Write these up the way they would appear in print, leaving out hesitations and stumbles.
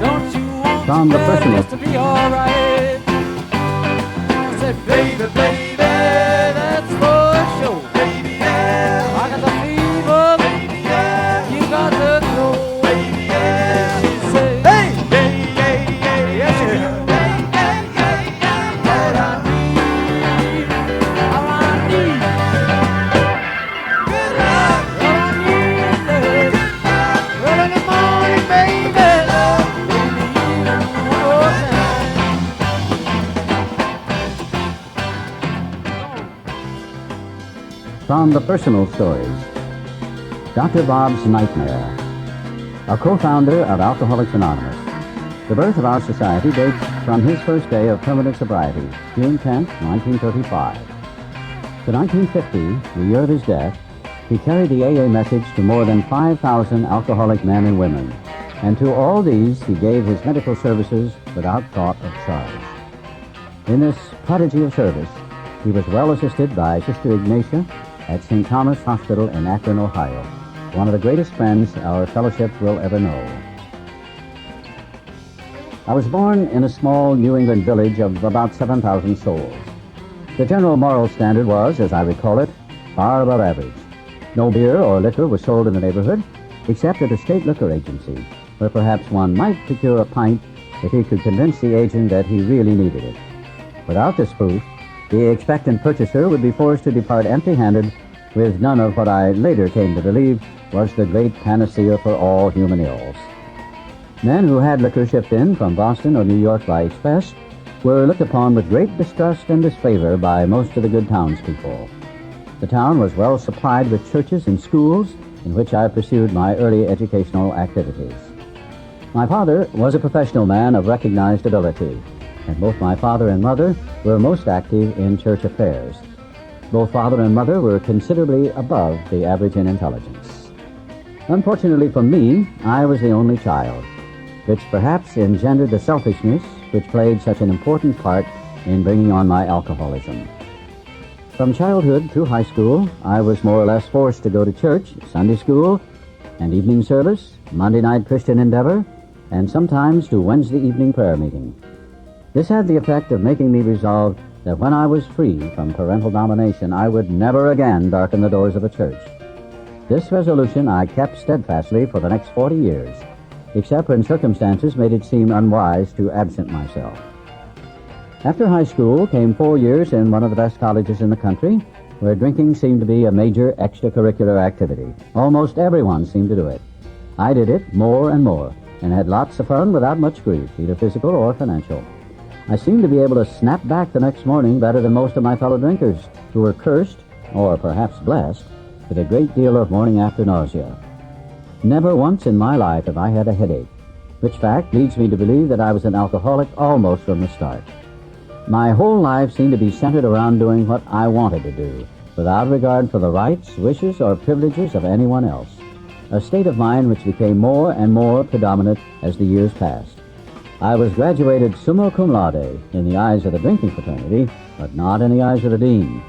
Don't you want From the personal to be alright? I said, baby, baby, that's for sure. Baby, yeah. I got the fever. Baby, yeah. You got the glow. Baby, yeah. She said, hey, yeah, yeah, yeah, yes, you do. What I need, all I need. Good love. What I need is love. Well, in the morning, baby, love. In the evening, one more time. From the personal stories. Dr. Bob's Nightmare, a co-founder of Alcoholics Anonymous. The birth of our society dates from his first day of permanent sobriety, June 10, 1935. To 1950, the year of his death, he carried the AA message to more than 5,000 alcoholic men and women, and to all these he gave his medical services without thought of charge. In this prodigy of service, he was well assisted by Sister Ignatia at St. Thomas Hospital in Akron, Ohio, one of the greatest friends our fellowship will ever know. I was born in a small New England village of about 7,000 souls. The general moral standard was, as I recall it, far above average. No beer or liquor was sold in the neighborhood, except at a state liquor agency, where perhaps one might procure a pint if he could convince the agent that he really needed it. Without this proof, the expectant purchaser would be forced to depart empty-handed with none of what I later came to believe was the great panacea for all human ills. Men who had liquor shipped in from Boston or New York by express were looked upon with great distrust and disfavor by most of the good townspeople. The town was well supplied with churches and schools in which I pursued my early educational activities. My father was a professional man of recognized ability, and both my father and mother were most active in church affairs. Both father and mother were considerably above the average in intelligence. Unfortunately for me, I was the only child, which perhaps engendered the selfishness which played such an important part in bringing on my alcoholism. From childhood through high school, I was more or less forced to go to church, Sunday school, and evening service, Monday night Christian Endeavor, and sometimes to Wednesday evening prayer meeting. This had the effect of making me resolve that when I was free from parental domination, I would never again darken the doors of a church. This resolution I kept steadfastly for the next 40 years, except when circumstances made it seem unwise to absent myself. After high school came 4 years in one of the best colleges in the country, where drinking seemed to be a major extracurricular activity. Almost everyone seemed to do it. I did it more and more, and had lots of fun without much grief, either physical or financial. I seemed to be able to snap back the next morning better than most of my fellow drinkers, who were cursed, or perhaps blessed, with a great deal of morning after nausea. Never once in my life have I had a headache, which fact leads me to believe that I was an alcoholic almost from the start. My whole life seemed to be centered around doing what I wanted to do, without regard for the rights, wishes, or privileges of anyone else, a state of mind which became more and more predominant as the years passed. I was graduated summa cum laude in the eyes of the drinking fraternity, but not in the eyes of the dean.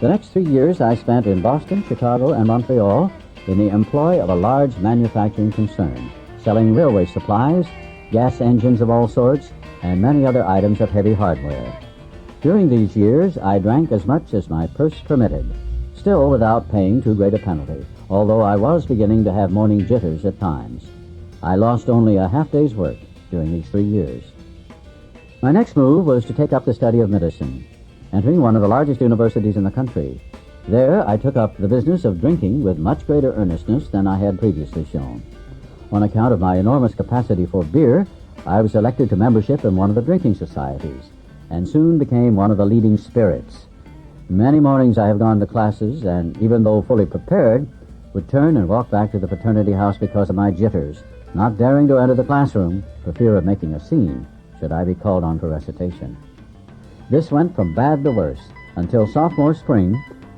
The next 3 years I spent in Boston, Chicago, and Montreal in the employ of a large manufacturing concern, selling railway supplies, gas engines of all sorts, and many other items of heavy hardware. During these years, I drank as much as my purse permitted, still without paying too great a penalty, although I was beginning to have morning jitters at times. I lost only a half-day's work during these 3 years. My next move was to take up the study of medicine, entering one of the largest universities in the country. There, I took up the business of drinking with much greater earnestness than I had previously shown. On account of my enormous capacity for beer, I was elected to membership in one of the drinking societies, and soon became one of the leading spirits. Many mornings I have gone to classes, and even though fully prepared, would turn and walk back to the fraternity house because of my jitters, not daring to enter the classroom for fear of making a scene, should I be called on for recitation. This went from bad to worse, until sophomore spring,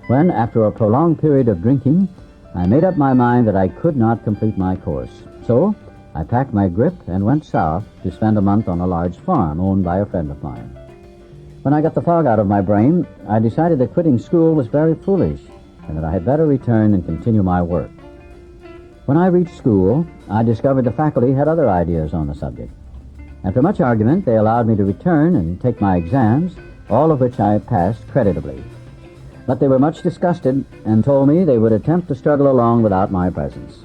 when, after a prolonged period of drinking, I made up my mind that I could not complete my course. So, I packed my grip and went south to spend a month on a large farm owned by a friend of mine. When I got the fog out of my brain, I decided that quitting school was very foolish and that I had better return and continue my work. When I reached school, I discovered the faculty had other ideas on the subject. After much argument, they allowed me to return and take my exams, all of which I passed creditably. But they were much disgusted and told me they would attempt to struggle along without my presence.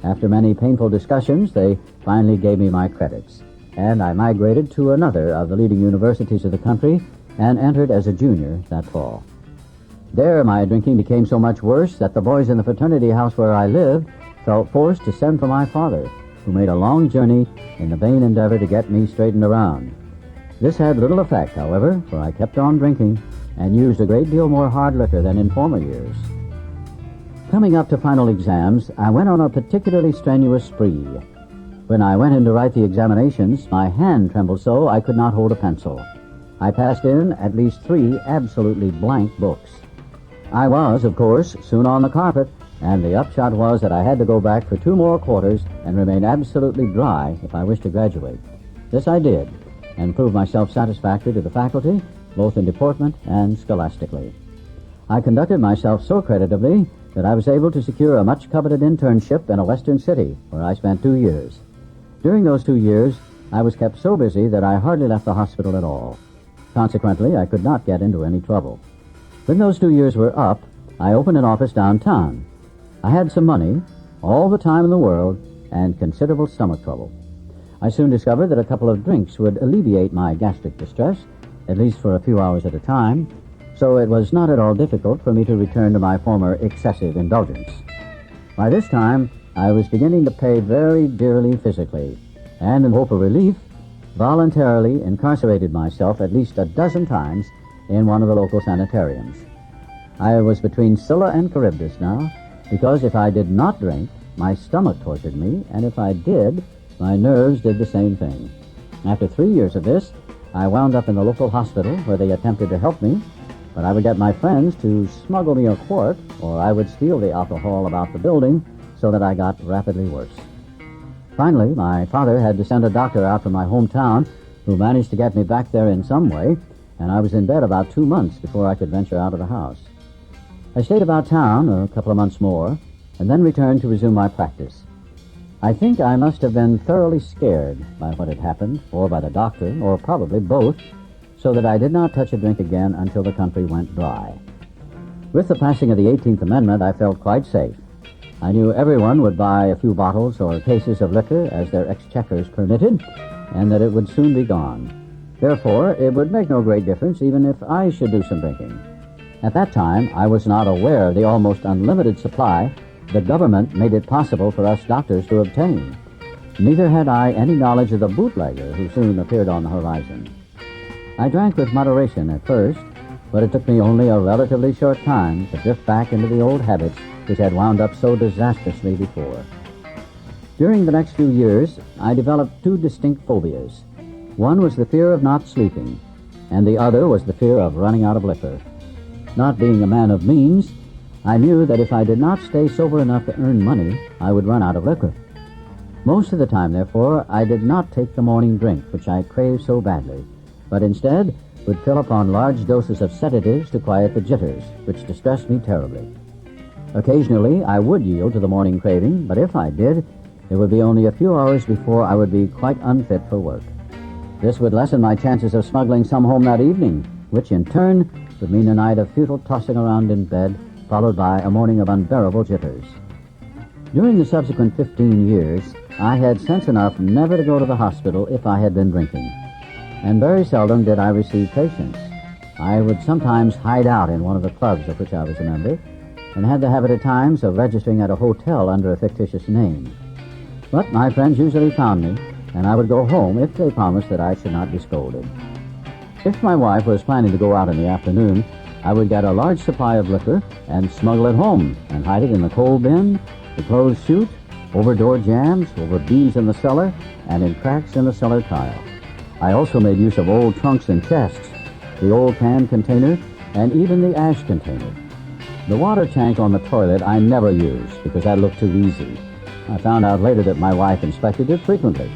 After many painful discussions, they finally gave me my credits, and I migrated to another of the leading universities of the country and entered as a junior that fall. There, my drinking became so much worse that the boys in the fraternity house where I lived felt forced to send for my father, who made a long journey in the vain endeavor to get me straightened around. This had little effect, however, for I kept on drinking and used a great deal more hard liquor than in former years. Coming up to final exams, I went on a particularly strenuous spree. When I went in to write the examinations, my hand trembled so I could not hold a pencil. I passed in at least 3 absolutely blank books. I was, of course, soon on the carpet, and the upshot was that I had to go back for 2 more quarters and remain absolutely dry if I wished to graduate. This I did, and proved myself satisfactory to the faculty, both in deportment and scholastically. I conducted myself so creditably that I was able to secure a much-coveted internship in a western city, where I spent 2 years. During those 2 years, I was kept so busy that I hardly left the hospital at all. Consequently, I could not get into any trouble. When those 2 years were up, I opened an office downtown. I had some money, all the time in the world, and considerable stomach trouble. I soon discovered that a couple of drinks would alleviate my gastric distress, at least for a few hours at a time, so it was not at all difficult for me to return to my former excessive indulgence. By this time, I was beginning to pay very dearly physically, and in hope of relief, voluntarily incarcerated myself at least a dozen times in one of the local sanitariums. I was between Scylla and Charybdis now, because if I did not drink, my stomach tortured me, and if I did, my nerves did the same thing. After 3 years of this, I wound up in the local hospital where they attempted to help me, but I would get my friends to smuggle me a quart, or I would steal the alcohol about the building, so that I got rapidly worse. Finally, my father had to send a doctor out from my hometown, who managed to get me back there in some way, and I was in bed about 2 months before I could venture out of the house. I stayed about town a couple of months more, and then returned to resume my practice. I think I must have been thoroughly scared by what had happened, or by the doctor, or probably both, so that I did not touch a drink again until the country went dry. With the passing of the 18th Amendment, I felt quite safe. I knew everyone would buy a few bottles or cases of liquor as their exchequers permitted, and that it would soon be gone. Therefore, it would make no great difference even if I should do some drinking. At that time, I was not aware of the almost unlimited supply the government made it possible for us doctors to obtain. Neither had I any knowledge of the bootlegger who soon appeared on the horizon. I drank with moderation at first, but it took me only a relatively short time to drift back into the old habits which had wound up so disastrously before. During the next few years, I developed 2 distinct phobias. One was the fear of not sleeping, and the other was the fear of running out of liquor. Not being a man of means, I knew that if I did not stay sober enough to earn money, I would run out of liquor. Most of the time, therefore, I did not take the morning drink, which I craved so badly, but instead would fill upon large doses of sedatives to quiet the jitters, which distressed me terribly. Occasionally, I would yield to the morning craving, but if I did, it would be only a few hours before I would be quite unfit for work. This would lessen my chances of smuggling some home that evening, which in turn would mean a night of futile tossing around in bed, followed by a morning of unbearable jitters. During the subsequent 15 years, I had sense enough never to go to the hospital if I had been drinking, and very seldom did I receive patients. I would sometimes hide out in one of the clubs of which I was a member, and had the habit at times of registering at a hotel under a fictitious name. But my friends usually found me, and I would go home if they promised that I should not be scolded. If my wife was planning to go out in the afternoon, I would get a large supply of liquor and smuggle it home and hide it in the coal bin, the clothes chute, over door jambs, over beams in the cellar, and in cracks in the cellar tile. I also made use of old trunks and chests, the old can container, and even the ash container. The water tank on the toilet I never used because that looked too easy. I found out later that my wife inspected it frequently.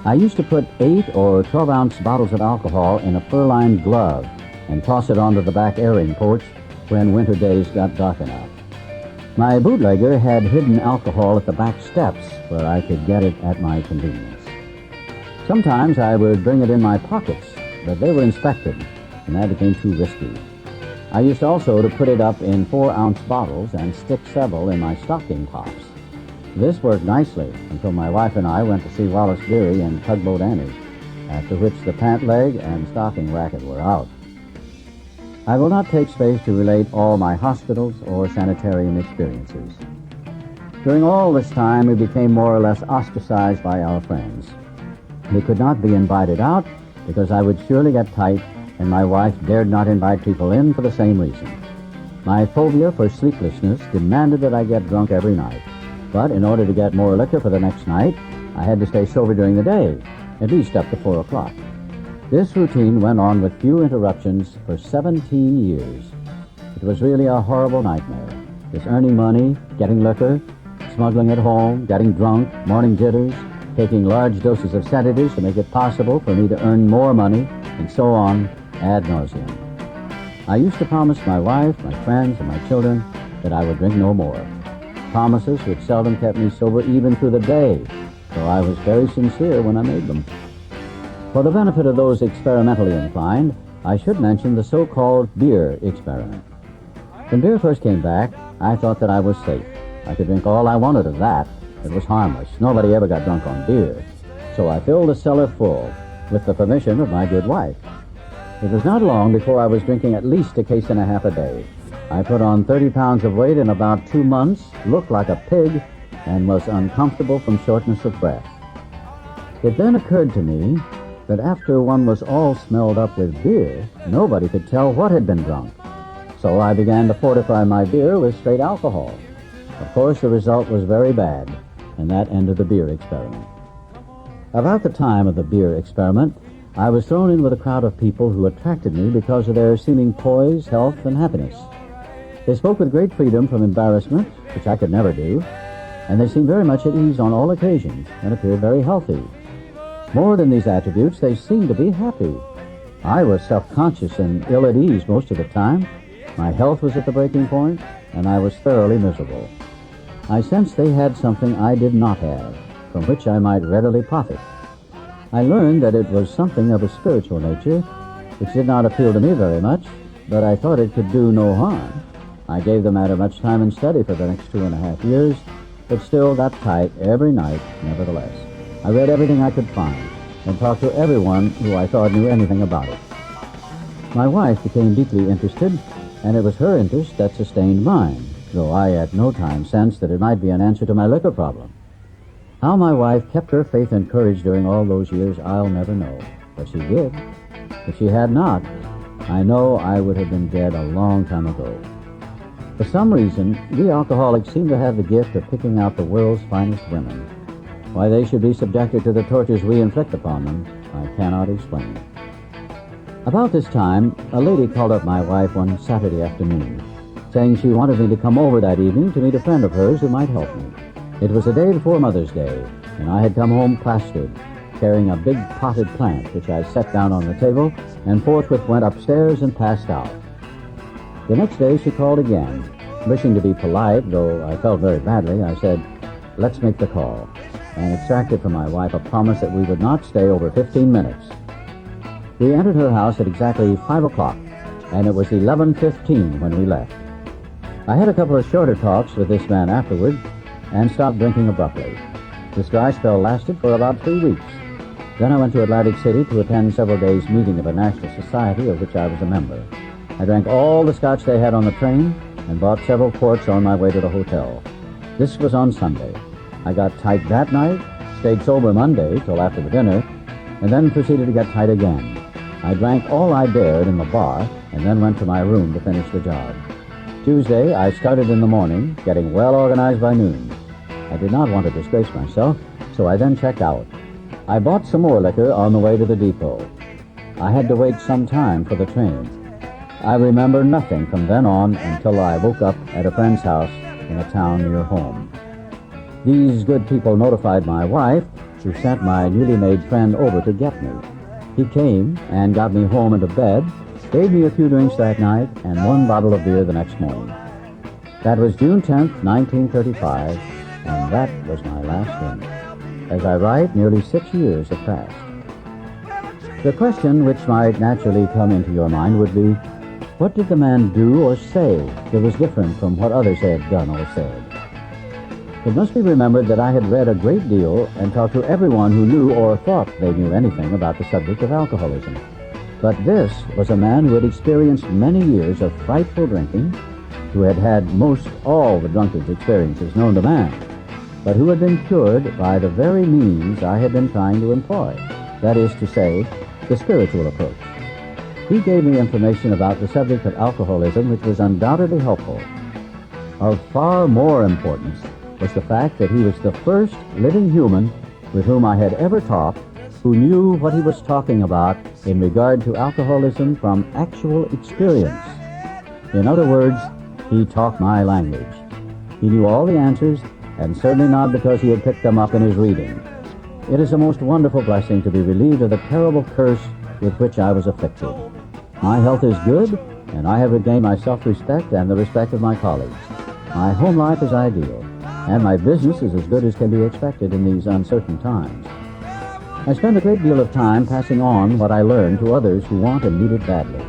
I used to put 8 or 12-ounce bottles of alcohol in a fur-lined glove and toss it onto the back airing porch when winter days got dark enough. My bootlegger had hidden alcohol at the back steps where I could get it at my convenience. Sometimes I would bring it in my pockets, but they were inspected, and that became too risky. I used also to put it up in 4-ounce bottles and stick several in my stocking tops. This worked nicely until my wife and I went to see Wallace Beery and Tugboat Annie, after which the pant leg and stocking racket were out. I will not take space to relate all my hospitals or sanitarium experiences. During all this time, we became more or less ostracized by our friends. We could not be invited out because I would surely get tight, and my wife dared not invite people in for the same reason. My phobia for sleeplessness demanded that I get drunk every night, but in order to get more liquor for the next night, I had to stay sober during the day, at least up to 4 o'clock. This routine went on with few interruptions for 17 years. It was really a horrible nightmare. This earning money, getting liquor, smuggling at home, getting drunk, morning jitters, taking large doses of sedatives to make it possible for me to earn more money, and so on, ad nauseum. I used to promise my wife, my friends, and my children that I would drink no more. Promises which seldom kept me sober even through the day, though I was very sincere when I made them. For the benefit of those experimentally inclined, I should mention the so-called beer experiment. When beer first came back, I thought that I was safe. I could drink all I wanted of that. It was harmless. Nobody ever got drunk on beer. So I filled the cellar full, with the permission of my good wife. It was not long before I was drinking at least a case and a half a day. I put on 30 pounds of weight in about 2 months, looked like a pig, and was uncomfortable from shortness of breath. It then occurred to me that after one was all smelled up with beer, nobody could tell what had been drunk. So I began to fortify my beer with straight alcohol. Of course, the result was very bad, and that ended the beer experiment. About the time of the beer experiment, I was thrown in with a crowd of people who attracted me because of their seeming poise, health, and happiness. They spoke with great freedom from embarrassment, which I could never do, and they seemed very much at ease on all occasions and appeared very healthy. More than these attributes, they seemed to be happy. I was self-conscious and ill at ease most of the time. My health was at the breaking point, and I was thoroughly miserable. I sensed they had something I did not have, from which I might readily profit. I learned that it was something of a spiritual nature, which did not appeal to me very much, but I thought it could do no harm. I gave the matter much time and study for the next 2.5 years, but still got tight every night, nevertheless. I read everything I could find and talked to everyone who I thought knew anything about it. My wife became deeply interested, and it was her interest that sustained mine, though I at no time sensed that it might be an answer to my liquor problem. How my wife kept her faith and courage during all those years, I'll never know. But she did. If she had not, I know I would have been dead a long time ago. For some reason, we alcoholics seem to have the gift of picking out the world's finest women. Why they should be subjected to the tortures we inflict upon them, I cannot explain. About this time, a lady called up my wife one Saturday afternoon, saying she wanted me to come over that evening to meet a friend of hers who might help me. It was the day before Mother's Day, and I had come home plastered, carrying a big potted plant, which I set down on the table, and forthwith went upstairs and passed out. The next day she called again. Wishing to be polite, though I felt very badly, I said, "Let's make the call," and extracted from my wife a promise that we would not stay over 15 minutes. We entered her house at exactly 5 o'clock, and it was 11:15 when we left. I had a couple of shorter talks with this man afterward, and stopped drinking abruptly. This dry spell lasted for about 3 weeks. Then I went to Atlantic City to attend several days' meeting of a national society of which I was a member. I drank all the scotch they had on the train and bought several quarts on my way to the hotel. This was on Sunday. I got tight that night, stayed sober Monday till after the dinner, and then proceeded to get tight again. I drank all I dared in the bar and then went to my room to finish the job. Tuesday, I started in the morning, getting well organized by noon. I did not want to disgrace myself, so I then checked out. I bought some more liquor on the way to the depot. I had to wait some time for the train. I remember nothing from then on until I woke up at a friend's house in a town near home. These good people notified my wife, who sent my newly made friend over to get me. He came and got me home into bed, gave me a few drinks that night, and 1 bottle of beer the next morning. That was June 10th, 1935, and that was my last drink. As I write, nearly 6 years have passed. The question which might naturally come into your mind would be, what did the man do or say that was different from what others had done or said? It must be remembered that I had read a great deal and talked to everyone who knew or thought they knew anything about the subject of alcoholism. But this was a man who had experienced many years of frightful drinking, who had had most all the drunkard's experiences known to man, but who had been cured by the very means I had been trying to employ, that is to say, the spiritual approach. He gave me information about the subject of alcoholism which was undoubtedly helpful. Of far more importance was the fact that he was the first living human with whom I had ever talked who knew what he was talking about in regard to alcoholism from actual experience. In other words, he talked my language. He knew all the answers, and certainly not because he had picked them up in his reading. It is a most wonderful blessing to be relieved of the terrible curse with which I was afflicted. My health is good, and I have regained my self-respect and the respect of my colleagues. My home life is ideal, and my business is as good as can be expected in these uncertain times. I spend a great deal of time passing on what I learned to others who want and need it badly.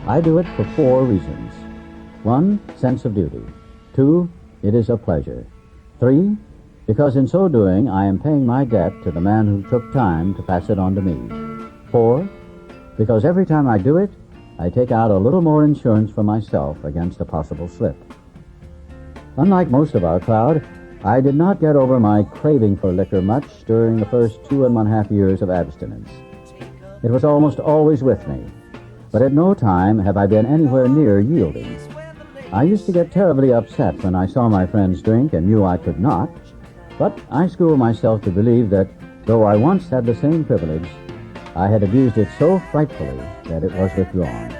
I do it for 4 reasons. 1, sense of duty. 2, it is a pleasure. 3, because in so doing I am paying my debt to the man who took time to pass it on to me. 4, because every time I do it, I take out a little more insurance for myself against a possible slip. Unlike most of our crowd, I did not get over my craving for liquor much during the first 2.5 years of abstinence. It was almost always with me, but at no time have I been anywhere near yielding. I used to get terribly upset when I saw my friends drink and knew I could not, but I schooled myself to believe that, though I once had the same privilege, I had abused it so frightfully that it was withdrawn.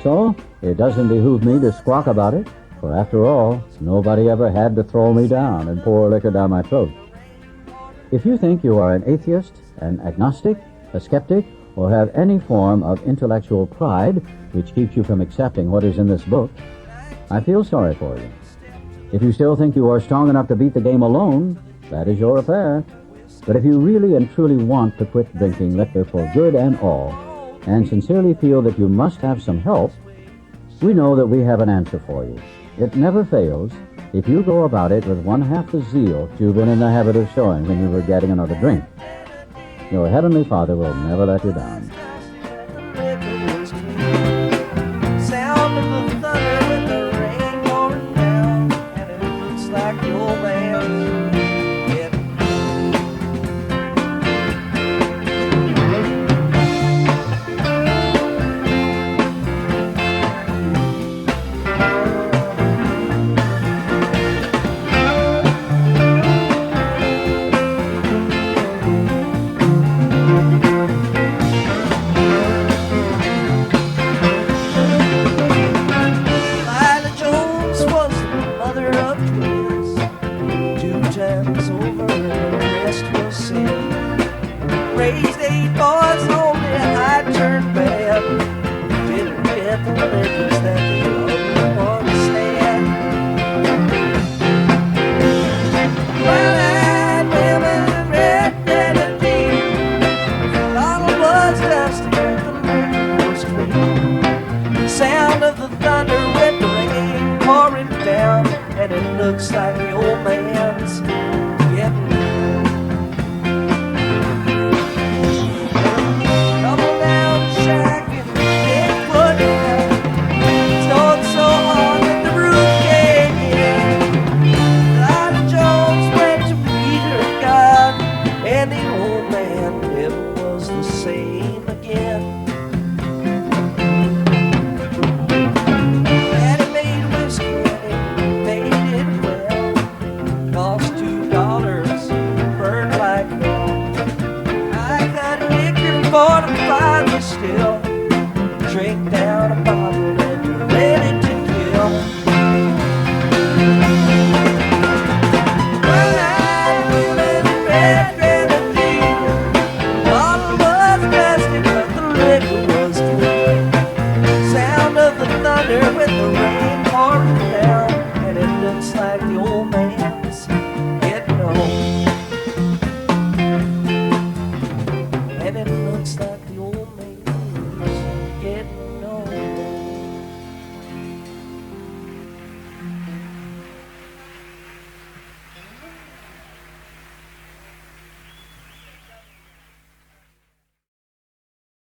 So, it doesn't behoove me to squawk about it, for after all, nobody ever had to throw me down and pour liquor down my throat. If you think you are an atheist, an agnostic, a skeptic, or have any form of intellectual pride which keeps you from accepting what is in this book, I feel sorry for you. If you still think you are strong enough to beat the game alone, that is your affair. But if you really and truly want to quit drinking liquor for good and all, and sincerely feel that you must have some help, we know that we have an answer for you. It never fails if you go about it with 1/2 the zeal you've been in the habit of showing when you were getting another drink. Your Heavenly Father will never let you down. Sound of the thunder with the rain pouring down, and it looks like the old man's getting raised 8 boys, only I turned bad. Didn't get the religions that they don't understand. Well-eyed women and red-headed jeans, bottle bloods dust and the liquor was clean. Sound of the thunder with the rain pouring down, and it looks like the old man's getting still drink that